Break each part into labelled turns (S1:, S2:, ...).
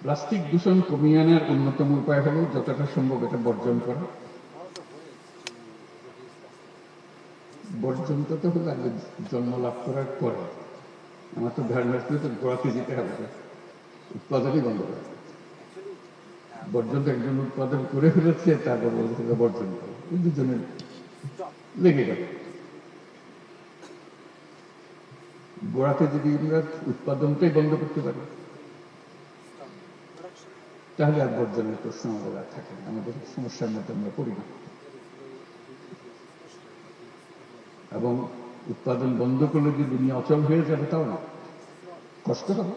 S1: Plastic দূষণ কমিয়ে আনার অন্যতম উপায় হলো যতটা সম্ভব এটা বর্জন করা। বর্জন তো হলো আগে জন্ম লাভ করার পরে। আমার তো ধারণা ছিল তো গোড়াতে যেতে হবে, উৎপাদনই বন্ধ করে। বর্জন তো একজন উৎপাদন করে ফেলেছে, তারপর বলছে বর্জন করে, এই দুজনের লেগে গেল। গোড়াতে যদি আমরা উৎপাদনটাই বন্ধ করতে পারি, তাহলে আর বর্জনের প্রশ্ন আমাদের আর থাকে না, আমাদের সমস্যার মধ্যে আমরা পড়ি না। এবং উৎপাদন বন্ধ করলে যে দুনিয়া অচল হয়ে যাবে তাও না, কষ্ট হবে।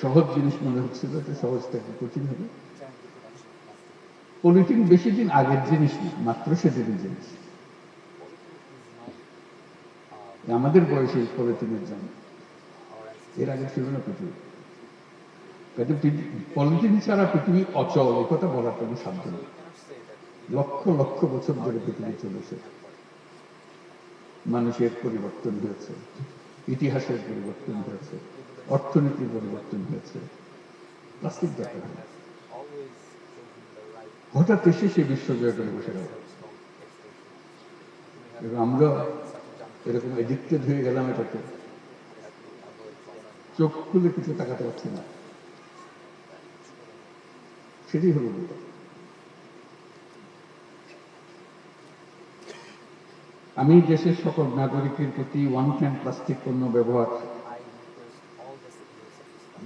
S1: সহজ জিনিস মনে হচ্ছিল, সহজ থেকে কঠিন হবে। পলিথিন বেশি দিন আগের জিনিস না, মাত্র সেদিনের জিনিস। আমাদের বয়সে পলিথিনের জন্য, এর আগে ছিল না পৃথিবী। পলিথিন ছাড়া পৃথিবী অচল, এ কথা বলার কোনো সাধ্য নেই। লক্ষ লক্ষ বছর ধরে পৃথিবী চলেছে, মানুষের পরিবর্তন হয়েছে, ইতিহাসের পরিবর্তন হয়েছে, অর্থনীতির পরিবর্তন হয়েছে, প্লাস্টিক দরকার হয়। হঠাৎ এসে সে বিশ্ব জয় করে বসে গেল, এবং আমরা এরকম এডিক্টেড হয়ে গেলাম এটাতে, চোখ খুলে কিছু তাকাতে পারছি না। সেটাই হলো বিপদ। আমি দেশের সকল নাগরিকের প্রতি ওয়ান টাইম প্লাস্টিক পণ্য ব্যবহার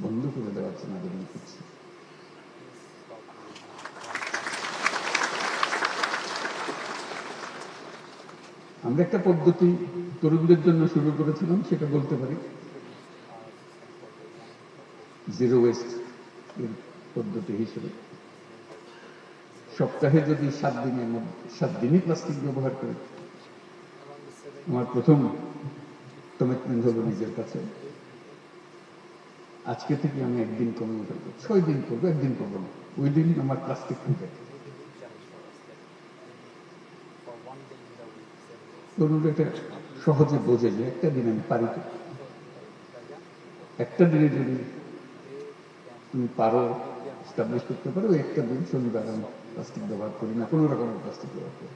S1: বন্ধ করে দেওয়ার জন্য আবেদন করছি। আমরা একটা পদ্ধতি তরুণদের জন্য শুরু করেছিলাম, সেটা বলতে পারি জিরো ওয়েস্ট এর পদ্ধতি হিসেবে। সপ্তাহে যদি 7 দিনই প্লাস্টিক ব্যবহার করি, আমার প্রথম কমিটমেন্ট হলো নিজের কাছে, আজকে থেকে আমি একদিন কমিয়ে ফেলবো, 6 দিন করবো, একদিন করবো না, ওই দিন আমার প্লাস্টিক খুঁজে। তরুণরা এটা সহজে বোঝে যে একটা দিন আমি পারি তো। একটা দিনে যদি তুমি পারো এস্টাবলিশ করতে পারো, একটা দিন শনিবার আমি প্লাস্টিক ব্যবহার করি না, কোনো রকমের প্লাস্টিক ব্যবহার করি,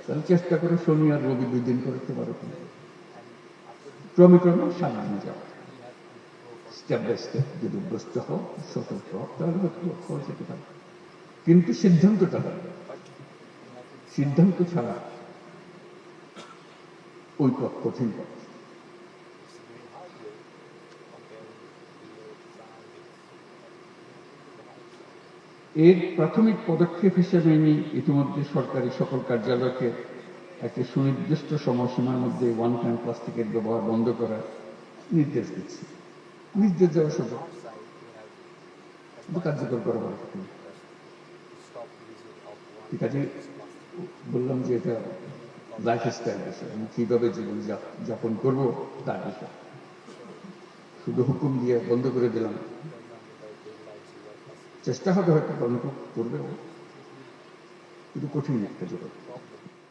S1: তাহলে চেষ্টা করে শনি আর রবি 2 দিন করতে পারো। ক্রমে ক্রমে 7 দিনে যাও, স্টেপ বাই স্টেপ যদি অভ্যস্ত হও, সতর্ক হও, তাহলে হয়ে যেতে পারে। কিন্তু সিদ্ধান্তটা হবে, সিদ্ধান্ত ছাড়া ওই পথ কঠিন পথ। এর প্রাথমিক পদক্ষেপ হিসেবে আমি ইতিমধ্যে সরকারি সকল কার্যালয়কে একটি সুনির্দিষ্ট সময়সীমার মধ্যে ওয়ান টাইম প্লাস্টিকের ব্যবহার বন্ধ করার নির্দেশ দিচ্ছি। নির্দেশ দেওয়ার সুযোগ কার্যকর করা হবে। ঠিক আছে, বললাম যে এটা লাইফ স্টাইল বিষয়, আমি কীভাবে জীবন যাপন করবো তার বিষয়। শুধু হুকুম দিয়ে বন্ধ করে দিলাম, চেষ্টা হবে হয়তো অনেক করবেও, কিন্তু কঠিন একটা জগৎ।